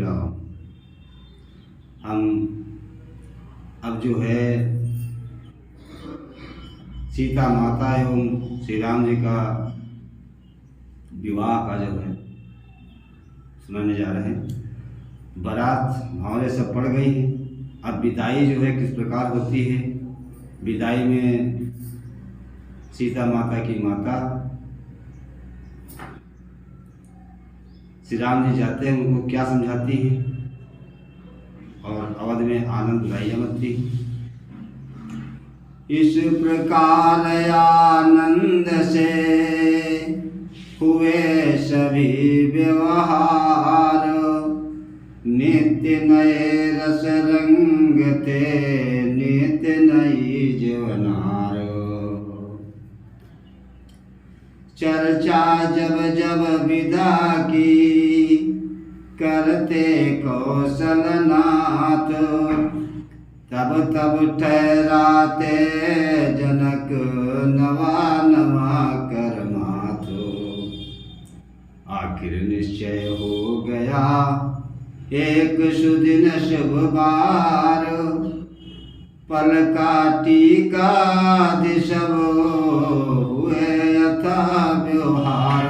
लाओ। हम अब जो है सीता माता एवं श्री राम जी का विवाह का जो है सुनाने जा रहे हैं। बारात भावरे सब पड़ गई है। अब विदाई जो है किस प्रकार होती है। विदाई में सीता माता की माता श्री राम जी जाते हैं, उनको क्या समझाती है और अवध में आनंद लाई मचती। इस प्रकार आनंद से हुए सभी व्यवहार, नित्य नए रस रंगते नित्य नई जीवनार। चर्चा जब जब विदा की करते कौशलनाथ, तब तब ठहराते जनक नवा नवा करमाथ। आखिर निश्चय हो गया एक सुदिन शुभ बार, पल काटी का दिशव हुए यथा व्यवहार।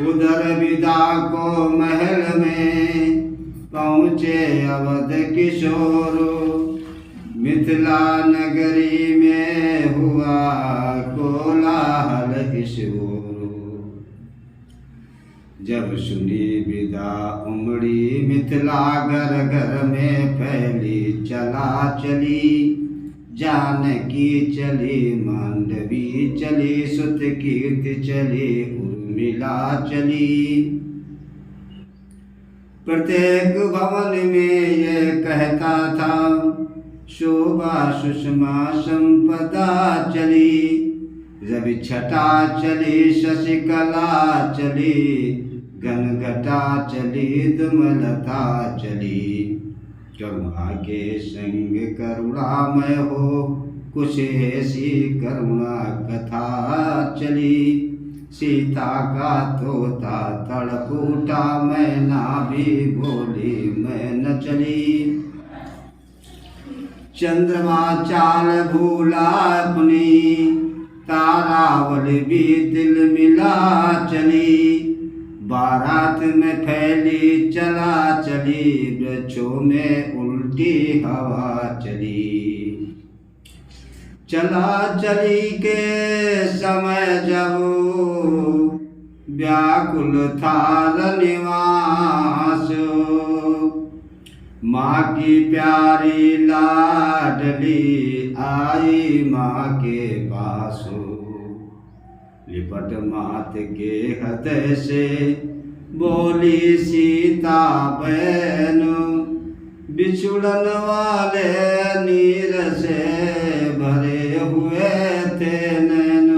उधर विदा को महल में पहुँचे अवध किशोर, मिथिला नगरी में हुआ कोलाहल किशोर। जब सुनी विदा उमड़ी मिथिला, घर घर में फैली चला चली। जानकी चली मांडवी चली, सुत कीर्ति चली उर्मिला चली। प्रत्येक भवन में ये कहता था शोभा सुषमा संपदा चली। रवि छटा चली शशिकला चली, घनघटा चली दुमलता चली। करुणा के संग करुणामय हो, कुछ ऐसी करुणा कथा चली। सीता का तोता तड़प उठा, मैना भी बोली मैं न चली। चंद्रमा चाल भूला अपनी, तारावल भी दिल मिला चली। बारात में फैली चला चली, वृक्षों में उल्टी हवा चली। चला चली के समय जब व्याकुल था निवास, माँ की प्यारी लाडली आई माँ के पास। लिपट मात के हृदय से बोली सीता बहन, बिछुड़न वाले नीर से भरे हुए थे नैन।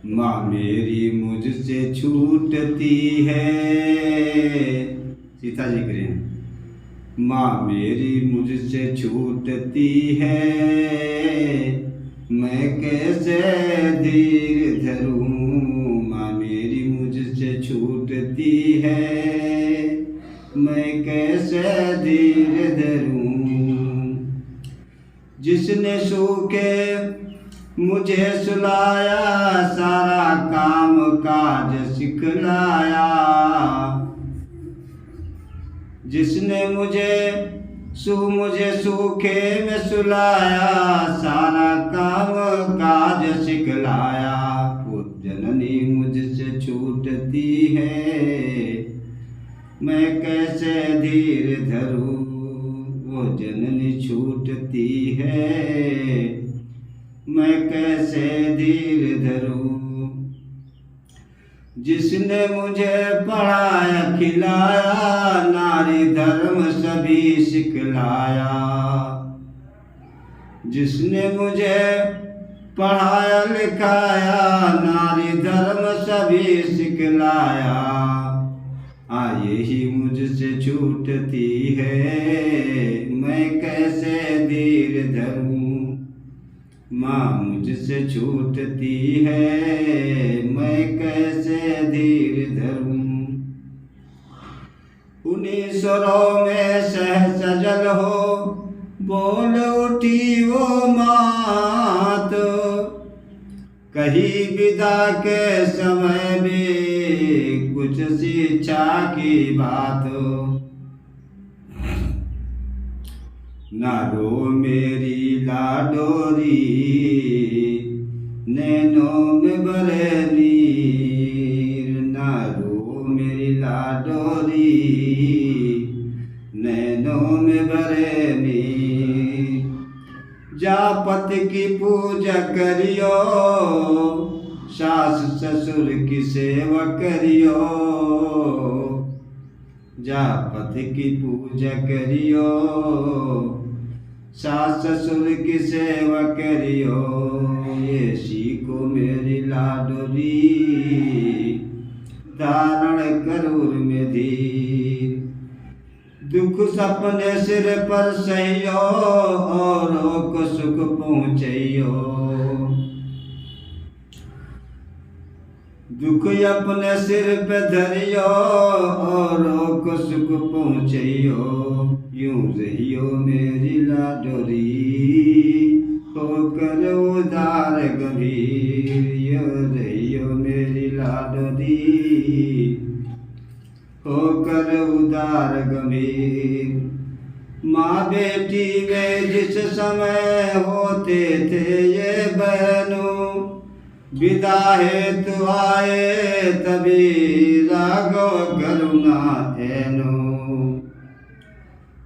माँ मेरी मुझसे छूटती है, सीता जी कह रहे हैं माँ मेरी मुझसे छूटती है। मैं कैसे धीर धरूं, माँ मेरी मुझसे छूटती है। मैं कैसे धीर धरूं। जिसने सूखे मुझे सुलाया, सारा काम काज सिखलाया। जिसने मुझे सूखे में सुलाया, सारा काम काज सिखलाया। वो जननी मुझसे छूटती है, मैं कैसे धीर धरूं। वो जननी छूटती है, मैं कैसे धीर धरूं। जिसने मुझे पढ़ाया खिलाया, नारी धर्म सभी सिखलाया। जिसने मुझे पढ़ाया लिखाया, नारी धर्म सभी सिखलाया। यही मुझसे छूटती है, मैं कैसे धीर धरूं। माँ मुझसे छूटती है, मैं कैसे धीर धरूं। उन्हीं स्वरों में सहज सजल हो बोल उठी वो मात। कही विदा के समय भी कुछ शिक्षा की बात। ना रो मेरी लाडोरी, नैनों में भरे नीर। ना रो मेरी लाडोरी, नैनों में भरे नीर। जा पति की पूजा करियो, सास ससुर की सेवा करियो। जा पति की पूजा करियो, सास ससुर की सेवा करियो। ये सीखो मेरी लाडोरी, धारण करूर में धीर। दुख सपने सिर पर सहियो, औरों को सुख पहुँचइयो। दुख अपने सिर पे धरियो, औरों को सुख पहुँचइयो। यूं रहियो मेरी लाडोरी, होकर उदार गंभीर। यूं रहियो मेरी लाडोरी, होकर उदार गंभीर। माँ बेटी में जिस समय होते थे ये बहनों, विदा हेतु आए तभी राघव करुणा एनो।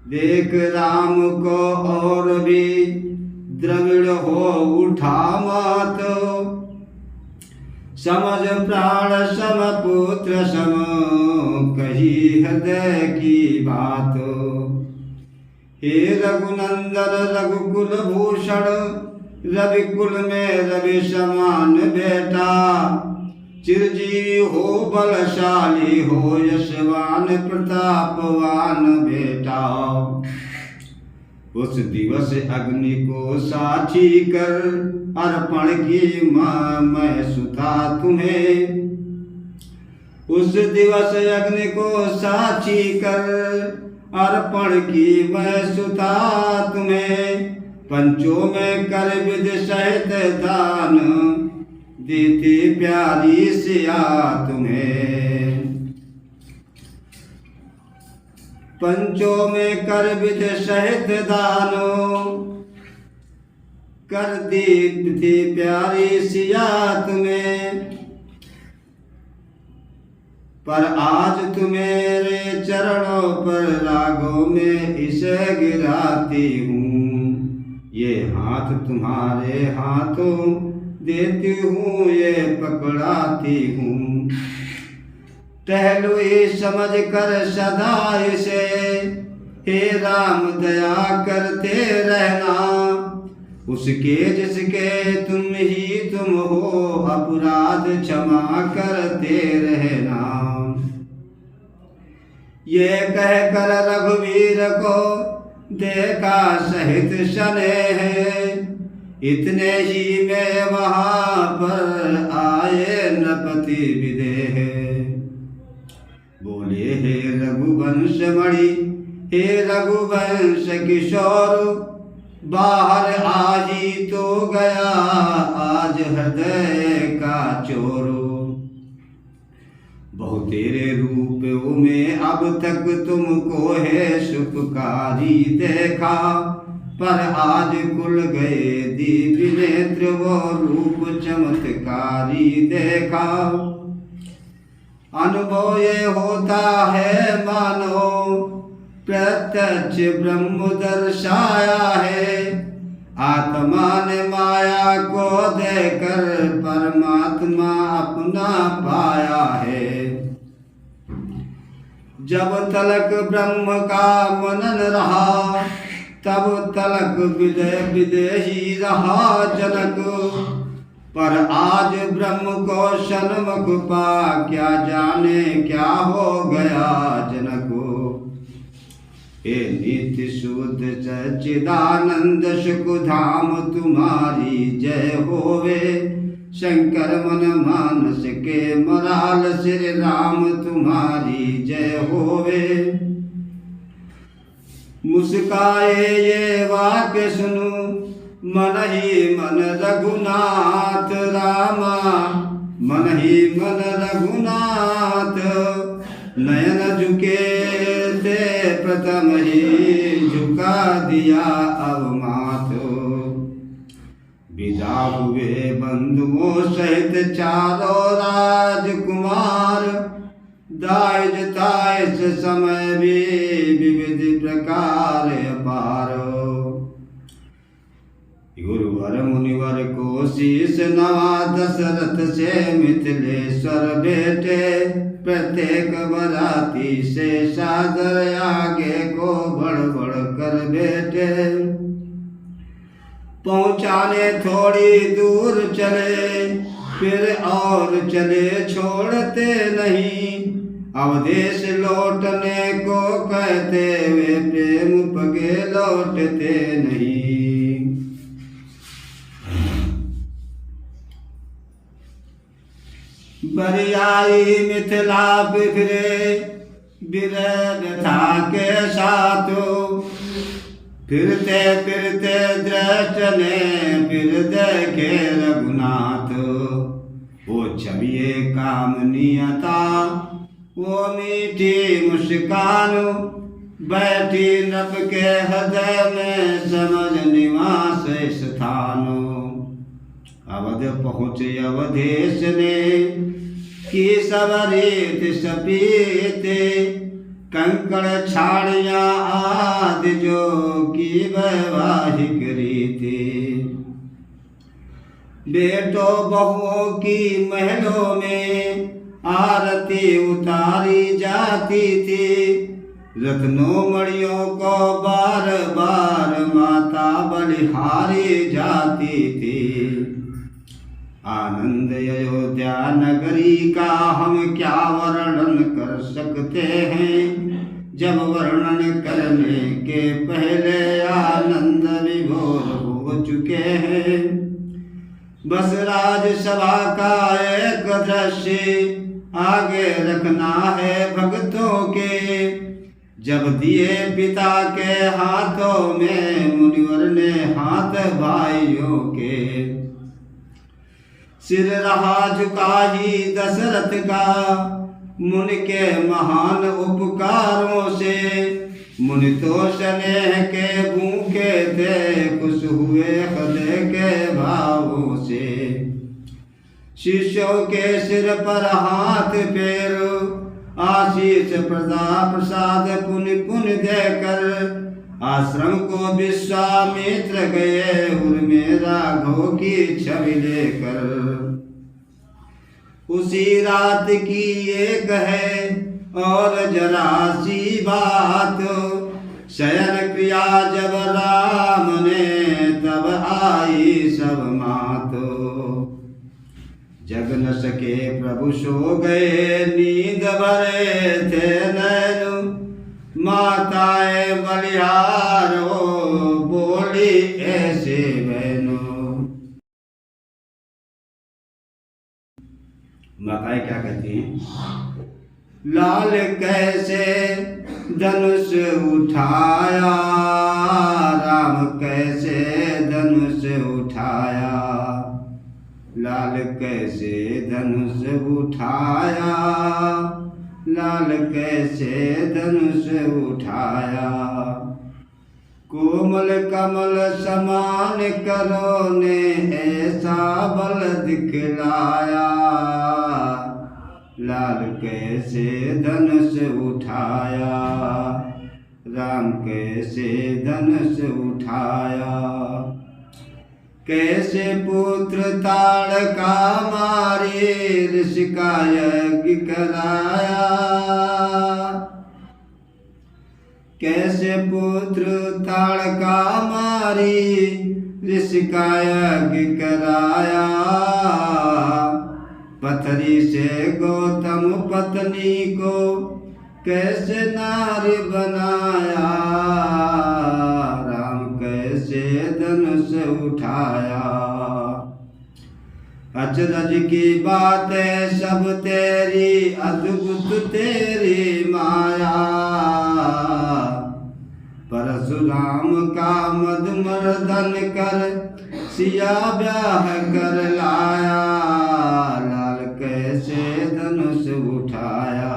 देख राम को और भी द्रविड़ हो उठा मात। समझ प्राण सम पुत्र सम, कही हृदय की बात। हे रघुनंदन रघुकुल भूषण, रवि कुल में रवि समान बेटा। चिरजीवी हो बलशाली हो, यशवान प्रतापवान बेटा। उस दिवस अग्नि को साक्षी कर, अर्पण की माँ मैं सुता तुम्हें। उस दिवस अग्नि को साक्षी कर, अर्पण की मैं सुता तुम्हें। पंचों में कर विधि सहित दान, देती प्यारी सिया तुम्हें। पंचों में कर विधि सहित दानो, कर दी थी प्यारी सिया तुम्हें। पर आज तुम्हारे चरणों पर रागों में इसे गिराती हूँ। ये हाथ तुम्हारे हाथों देती हूँ, ये पकड़ाती हूँ। टहलुई समझ कर सदा इसे, हे राम दया करते रहना। उसके जिसके तुम ही तुम हो, अपराध क्षमा करते रहना। ये कह कर रघुवीर को देखा सहित स्नेह, इतने ही में वहाँ पर आए नृपति विदेह। बोले हे रघुवंश मणि, हे रघुवंश किशोर, बाहर आज ही तो गया आज हृदय का चोर। बहु तेरे रूप में अब तक तुमको है सुखकारी देखा, पर आज खुल गए दिव्य नेत्र वो रूप चमत्कारी देखा। अनुभव ये होता है मानो प्रत्यक्ष ब्रह्म दर्शाया है। आत्मा ने माया को देकर परमात्मा अपना पाया है। जब तलक ब्रह्म का मनन रहा, तब तलक विदेही रहा जनक। पर आज ब्रह्म को सन्मुख पा, क्या जाने क्या हो गया जनक। हे नित्य शुद्ध सच्चिदानंद सुखधाम तुम्हारी जय होवे। शंकर मन मानस के मराल श्री राम तुम्हारी जय होवे। मुस्काए ये वाक्य सुनु मन ही मन रघुनाथ रामा, मन ही मन रघुनाथ। नयन झुके थे प्रथम ही झुका दिया अब माथ। विदा हुए बंधुओं सहित चारों राजकुमार, दाइज ताइज समय भी विविध प्रकार अपार। गुरुवर मुनिवर को शीश नवा दशरथ से मिथिलेश्वर बेटे। प्रत्येक बराती से सादर आगे को बढ़ बढ़ कर बेटे। पहुँचाने थोड़ी दूर चले फिर और चले छोड़ते नहीं। अवधेश लौटने को कहते वे प्रेम पगे लौटते नहीं। बरियाई मिथिला बिखरे व्यथा के साथों। फिरते फिरते दृष्ट ने फिर देखे रघुनाथ। वो छविए कामनीयता वो मीठी मुस्कान। बैठी नभ के हृदय में समझ निवास स्थान। अवध पहुँचे अवधेश ने की सब रीत सपीते। कंकड़ छाड़िया आदि जो की वैवाहिक रीति। बेटों बहुओं की महलों में आरती उतारी जाती थी। रत्नों मणियों को बार बार माता बलिहारी जाती थी। आनंद अयोध्या नगरी का हम क्या वर्णन कर सकते हैं। जब वर्णन करने के पहले आनंद विभोर हो चुके हैं। बस राजसभा का एक दृश्य आगे रखना है भक्तों के। जब दिए पिता के हाथों में मुनिवर ने हाथ भाइयों के। सिर रहा झुका ही दशरथ का मुनि के महान उपकारों से। मुनि तो स्नेह के भूखे थे खुश हुए हृदय के भावों से। शिष्यों के सिर पर हाथ फेर आशीष प्रसाद पुनि पुनि देकर। आश्रम को विश्वामित्र गए उर्मे राघव की छवि लेकर। उसी रात की एक है और जरा सी बात। शयन क्रिया जब राम ने तब आई सब मात। जग न सके प्रभु सो गए नींद भरे थे नैन। माताएं बलिहारो बोली ऐसे बहनों। माताएं क्या कहती हैं? लाल कैसे धनुष उठाया, राम कैसे धनुष उठाया। लाल कैसे धनुष उठाया, लाल कैसे धनुष उठाया। कोमल कमल समान करो ने ऐसा बल दिखलाया। लाल कैसे धनुष उठाया, राम कैसे धनुष उठाया। कैसे पुत्र ताड़का मारे ऋषि का यज्ञ कराया। कैसे पुत्र ताड़का मारी ऋषि का यज्ञ कराया। पथरी से गौतम पत्नी को कैसे नारी बनाया, राम कैसे धनुष उठाया। अचरज की बातें सब तेरी, अद्भुत तेरी माया। परशुराम का मदमर्दन कर सिया ब्याह कर लाया, लाल कैसे धनुष उठाया।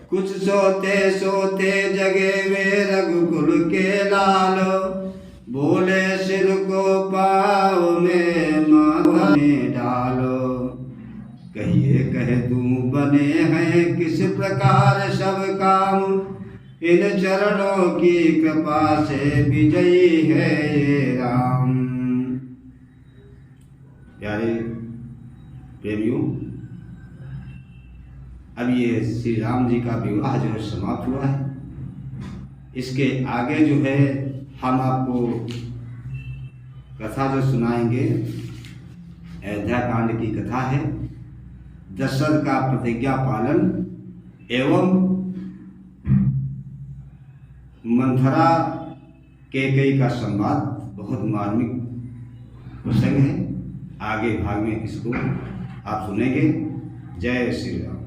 कुछ सोते सोते जगे वे रघुकुल के लाल, बोले सिर को पाँव में में डालो। कहिए कह दूं बने हैं किस प्रकार सब काम, इन चरणों की कृपा से विजयी है ये राम। प्यारे प्रेमियों, अब ये श्री राम जी का विवाह जो है समाप्त हुआ है। इसके आगे जो है हम आपको कथा जो सुनाएंगे, अयोध्या कांड की कथा है। दशरथ का प्रतिज्ञा पालन एवं मंथरा कैकेयी का संवाद बहुत मार्मिक प्रसंग है। आगे भाग में इसको आप सुनेंगे। जय श्री राम।